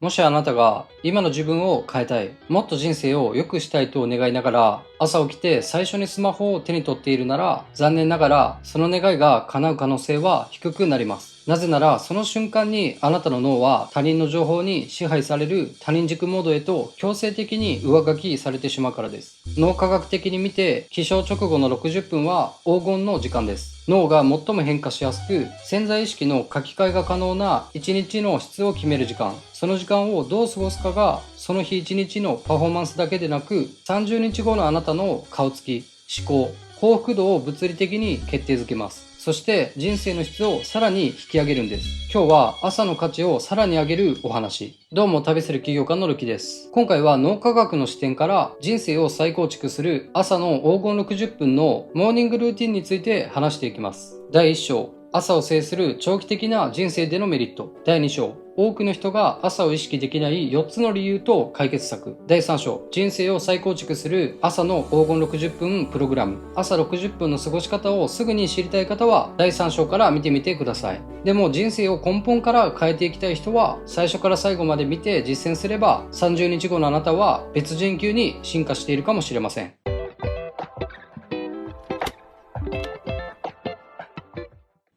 もしあなたが今の自分を変えたい、もっと人生を良くしたいと願いながら、朝起きて最初にスマホを手に取っているなら、残念ながらその願いが叶う可能性は低くなります。なぜならその瞬間にあなたの脳は他人の情報に支配される他人軸モードへと強制的に上書きされてしまうからです。脳科学的に見て起床直後の60分は黄金の時間です。脳が最も変化しやすく、潜在意識の書き換えが可能な一日の質を決める時間。その時間をどう過ごすかが、その日一日のパフォーマンスだけでなく、30日後のあなたの顔つき、思考、幸福度を物理的に決定づけます。そして人生の質をさらに引き上げるんです。今日は朝の価値をさらに上げるお話。どうも旅する起業家のるきです。今回は脳科学の視点から人生を再構築する朝の黄金60分のモーニングルーティンについて話していきます。第1章、朝を制する長期的な人生でのメリット。第2章、多くの人が朝を意識できない4つの理由と解決策。第3章、人生を再構築する朝の黄金60分プログラム。朝60分の過ごし方をすぐに知りたい方は第3章から見てみてください。でも人生を根本から変えていきたい人は最初から最後まで見て実践すれば30日後のあなたは別人級に進化しているかもしれません。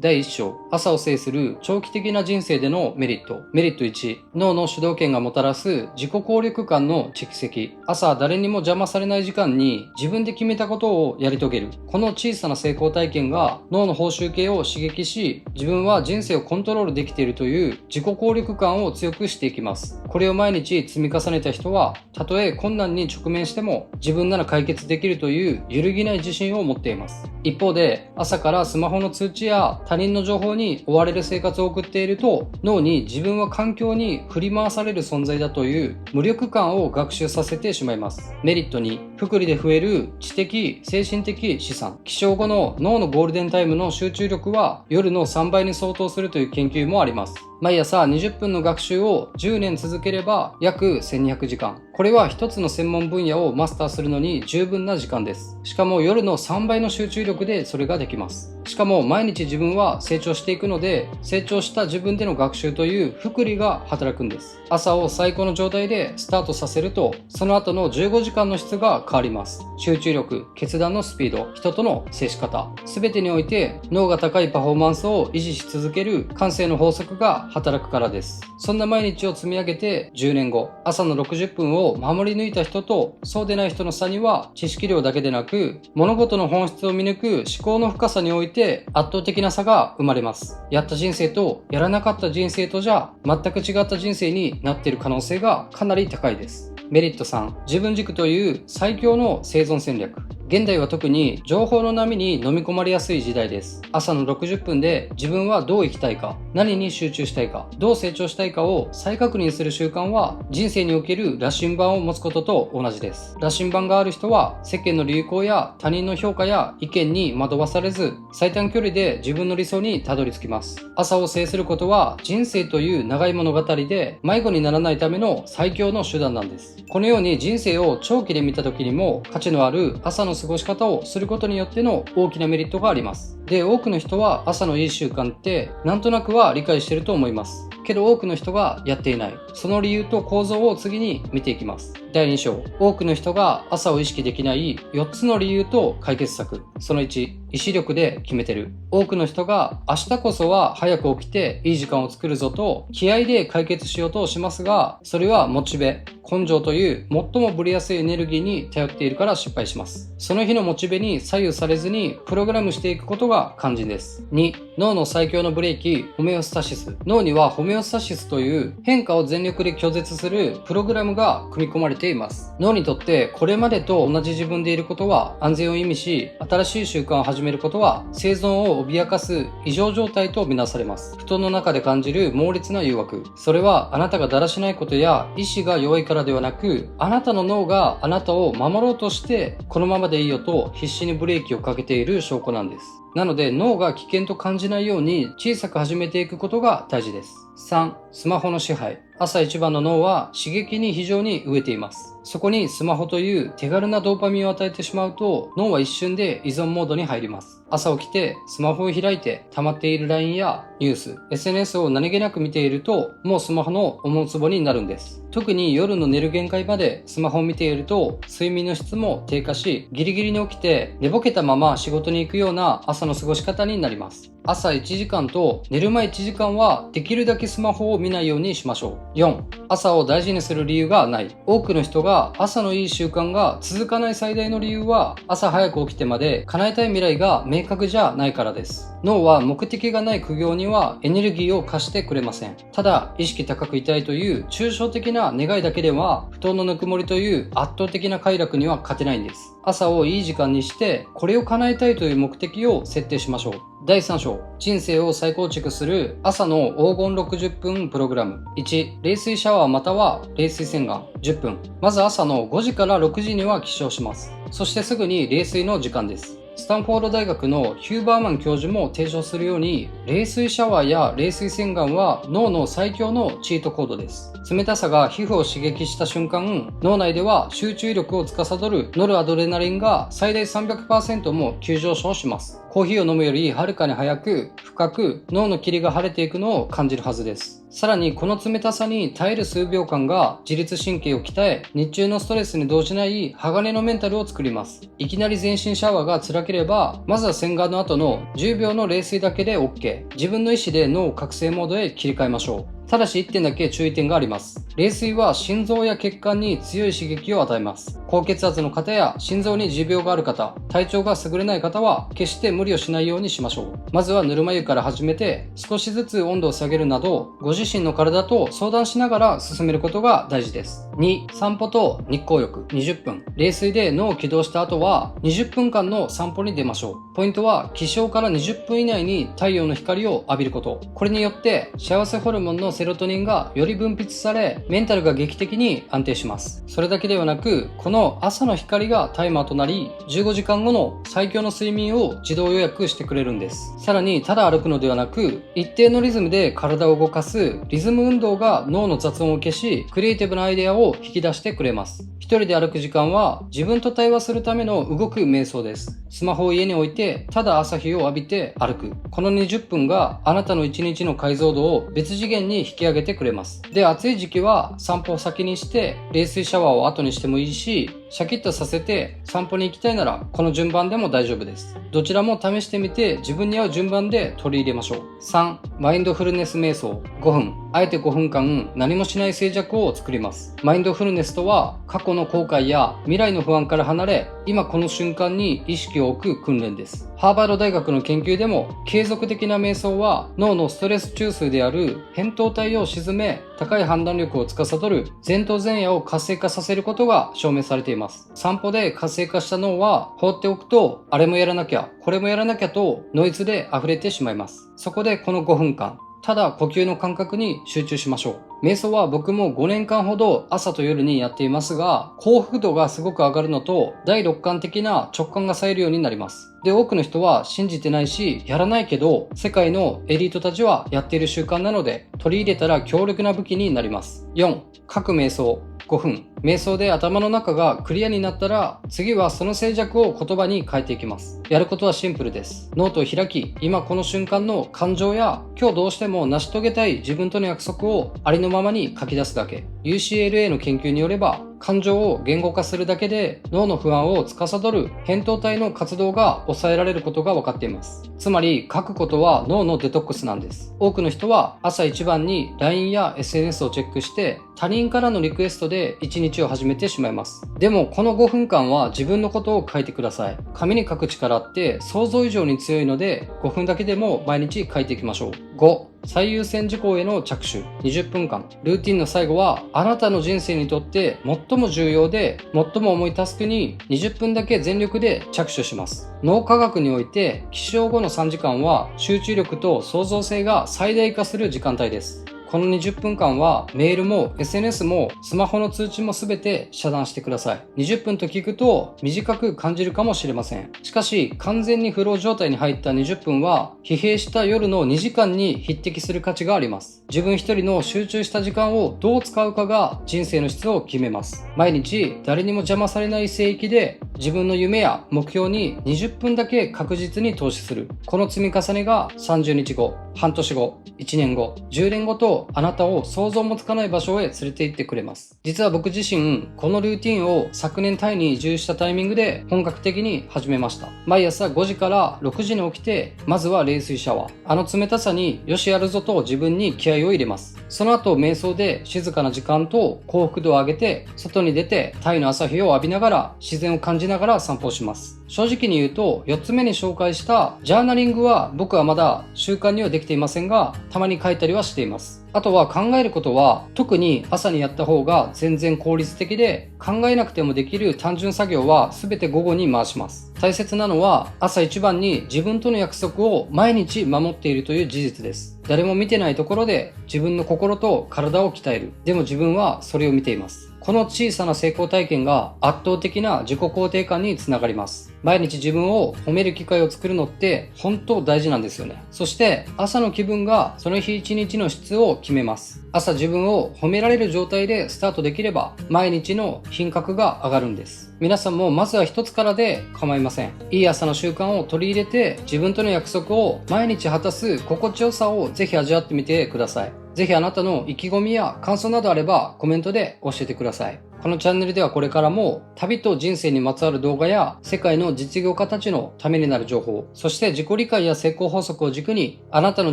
第1章、朝を制する長期的な人生でのメリット。メリット1、脳の主導権がもたらす自己効力感の蓄積。朝誰にも邪魔されない時間に自分で決めたことをやり遂げる。この小さな成功体験が脳の報酬系を刺激し、自分は人生をコントロールできているという自己効力感を強くしていきます。これを毎日積み重ねた人は、たとえ困難に直面しても自分なら解決できるという揺るぎない自信を持っています。一方で、朝からスマホの通知や他人の情報に追われる生活を送っていると、脳に自分は環境に振り回される存在だという無力感を学習させてしまいます。メリット2、複利で増える知的・精神的資産。起床後の脳のゴールデンタイムの集中力は夜の3倍に相当するという研究もあります。毎朝20分の学習を10年続ければ約1200時間。これは一つの専門分野をマスターするのに十分な時間です。しかも夜の3倍の集中力でそれができます。しかも毎日自分は成長していくので、成長した自分での学習という複利が働くんです。朝を最高の状態でスタートさせると、その後の15時間の質が変わります。集中力、決断のスピード、人との接し方、すべてにおいて脳が高いパフォーマンスを維持し続ける感性の法則が働くからです。そんな毎日を積み上げて10年後、朝の60分を守り抜いた人とそうでない人の差には、知識量だけでなく物事の本質を見抜く思考の深さにおいて圧倒的な差が生まれます。やった人生とやらなかった人生とじゃ全く違った人生になっている可能性がかなり高いです。メリット3、自分軸という最強の生存戦略。現代は特に情報の波に飲み込まれやすい時代です。朝の60分で自分はどう生きたいか、何に集中したいか、どう成長したいかを再確認する習慣は人生における羅針盤を持つことと同じです。羅針盤がある人は世間の流行や他人の評価や意見に惑わされず、最短距離で自分の理想にたどり着きます。朝を制することは人生という長い物語で迷子にならないための最強の手段なんです。このように人生を長期で見た時にも価値のある朝の過ごし方をすることによっての大きなメリットがあります。で、多くの人は朝のいい習慣ってなんとなくは理解していると思います。けど多くの人がやっていない。その理由と構造を次に見ていきます。第2章、多くの人が朝を意識できない4つの理由と解決策。その1、意志力で決めてる。多くの人が明日こそは早く起きていい時間を作るぞと気合で解決しようとしますが、それはモチベ、根性という最もブレやすいエネルギーに頼っているから失敗します。その日のモチベに左右されずにプログラムしていくことが肝心です。2、脳の最強のブレーキ、ホメオスタシス。脳にはホメオスタシスという変化を全力で拒絶するプログラムが組み込まれています。脳にとってこれまでと同じ自分でいることは安全を意味し、新しい習慣を始めることは生存を脅かす異常状態とみなされます。布団の中で感じる猛烈な誘惑。それはあなたがだらしないことや意志が弱いからではなく、あなたの脳があなたを守ろうとしてこのままでいいよと必死にブレーキをかけている証拠なんです。なので脳が危険と感じないように小さく始めていくことが大事です。3、スマホの支配。朝一番の脳は刺激に非常に飢えています。そこにスマホという手軽なドーパミンを与えてしまうと脳は一瞬で依存モードに入ります。朝起きてスマホを開いて溜まっている LINE やニュース、SNS を何気なく見ていると、もうスマホの思うつぼになるんです。特に夜の寝る限界までスマホを見ていると、睡眠の質も低下し、ギリギリに起きて寝ぼけたまま仕事に行くような朝の過ごし方になります。朝1時間と寝る前1時間はできるだけスマホを見ないようにしましょう。4、朝を大事にする理由がない。多くの人が朝のいい習慣が続かない最大の理由は、朝早く起きてまで叶えたい未来が明確じゃないからです。脳は目的がない苦行にはエネルギーを貸してくれません。ただ、意識高くいたいという抽象的な願いだけでは、布団のぬくもりという圧倒的な快楽には勝てないんです。朝をいい時間にして、これを叶えたいという目的を設定しましょう。第3章、人生を再構築する朝の黄金60分プログラム。1、冷水シャワーまたは冷水洗顔10分。まず朝の5時から6時には起床します。そしてすぐに冷水の時間です。スタンフォード大学のヒューバーマン教授も提唱するように、冷水シャワーや冷水洗顔は脳の最強のチートコードです。冷たさが皮膚を刺激した瞬間、脳内では集中力を司るノルアドレナリンが最大300% も急上昇します。コーヒーを飲むよりはるかに早く、深く脳の霧が晴れていくのを感じるはずです。さらにこの冷たさに耐える数秒間が自律神経を鍛え、日中のストレスに動じない鋼のメンタルを作ります。いきなり全身シャワーが辛ければ、まずは洗顔の後の10秒の冷水だけで OK。自分の意思で脳を覚醒モードへ切り替えましょう。ただし1点だけ注意点があります。冷水は心臓や血管に強い刺激を与えます。高血圧の方や心臓に持病がある方、体調が優れない方は決して無理をしないようにしましょう。まずはぬるま湯から始めて、少しずつ温度を下げるなど、ご自身の体と相談しながら進めることが大事です。2、散歩と日光浴20分。冷水で脳を起動した後は20分間の散歩に出ましょう。ポイントは起床から20分以内に太陽の光を浴びること。これによって幸せホルモンのセロトニンがより分泌され、メンタルが劇的に安定します。それだけではなく、この朝の光がタイマーとなり、15時間後の最強の睡眠を自動予約してくれるんです。さらに、ただ歩くのではなく、一定のリズムで体を動かすリズム運動が脳の雑音を消し、クリエイティブなアイデアを引き出してくれます。一人で歩く時間は自分と対話するための動く瞑想です。スマホを家に置いて、ただ朝日を浴びて歩く。この20分があなたの1日の解像度を別次元に引き上げてくれます。で、暑い時期は散歩を先にして、冷水シャワーを後にしてもいいし、シャキッとさせて散歩に行きたいならこの順番でも大丈夫です。どちらも試してみて自分に合う順番で取り入れましょう。3、マインドフルネス瞑想5分。あえて5分間何もしない静寂を作ります。マインドフルネスとは過去の後悔や未来の不安から離れ、今この瞬間に意識を置く訓練です。ハーバード大学の研究でも継続的な瞑想は脳のストレス中枢である扁桃体を鎮め、高い判断力を司る前頭前野を活性化させることが証明されています。散歩で活性化した脳は放っておくと、あれもやらなきゃこれもやらなきゃとノイズで溢れてしまいます。そこでこの5分間、ただ呼吸の感覚に集中しましょう。瞑想は僕も5年間ほど朝と夜にやっていますが、幸福度がすごく上がるのと、第六感的な直感が冴えるようになります。で、多くの人は信じてないし、やらないけど、世界のエリートたちはやっている習慣なので、取り入れたら強力な武器になります。4、書く瞑想5分。瞑想で頭の中がクリアになったら、次はその静寂を言葉に変えていきます。やることはシンプルです。ノートを開き、今この瞬間の感情や、今日どうしても成し遂げたい自分との約束をありのままに書き出すだけ。UCLA の研究によれば、感情を言語化するだけで脳の不安を司る扁桃体の活動が抑えられることが分かっています。つまり書くことは脳のデトックスなんです。多くの人は朝一番に LINE や SNS をチェックして他人からのリクエストで一日を始めてしまいます。でもこの5分間は自分のことを書いてください。紙に書く力って想像以上に強いので5分だけでも毎日書いていきましょう。5、最優先事項への着手20分間。ルーティンの最後はあなたの人生にとって最も重要で最も重いタスクに20分だけ全力で着手します。脳科学において起床後の3時間は集中力と創造性が最大化する時間帯です。この20分間はメールも SNS もスマホの通知もすべて遮断してください。20分と聞くと短く感じるかもしれません。しかし完全にフロー状態に入った20分は疲弊した夜の2時間に匹敵する価値があります。自分一人の集中した時間をどう使うかが人生の質を決めます。毎日誰にも邪魔されない聖域で自分の夢や目標に20分だけ確実に投資する。この積み重ねが30日後、半年後、1年後、10年後とあなたを想像もつかない場所へ連れて行ってくれます。実は僕自身、このルーティンを昨年タイに移住したタイミングで本格的に始めました。毎朝5時から6時に起きて、まずは冷水シャワー。あの冷たさによしやるぞと自分に気合を入れます。その後瞑想で静かな時間と幸福度を上げて、外に出てタイの朝日を浴びながら自然を感じながら散歩をします。正直に言うと、4つ目に紹介したジャーナリングは僕はまだ習慣にはできていませんが、たまに書いたりはしています。あとは考えることは特に朝にやった方が全然効率的で、考えなくてもできる単純作業は全て午後に回します。大切なのは朝一番に自分との約束を毎日守っているという事実です。誰も見てないところで自分の心と体を鍛える。でも自分はそれを見ています。この小さな成功体験が圧倒的な自己肯定感につながります。毎日自分を褒める機会を作るのって本当大事なんですよね。そして朝の気分がその日一日の質を決めます。朝自分を褒められる状態でスタートできれば毎日の品格が上がるんです。皆さんもまずは一つからで構いません。いい朝の習慣を取り入れて自分との約束を毎日果たす心地よさをぜひ味わってみてください。ぜひあなたの意気込みや感想などあればコメントで教えてください。このチャンネルではこれからも旅と人生にまつわる動画や世界の実業家たちのためになる情報、そして自己理解や成功法則を軸にあなたの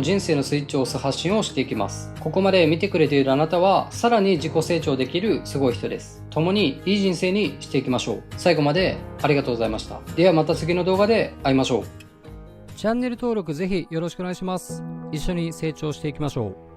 人生のスイッチを押す発信をしていきます。ここまで見てくれているあなたはさらに自己成長できるすごい人です。共にいい人生にしていきましょう。最後までありがとうございました。ではまた次の動画で会いましょう。チャンネル登録ぜひよろしくお願いします。一緒に成長していきましょう。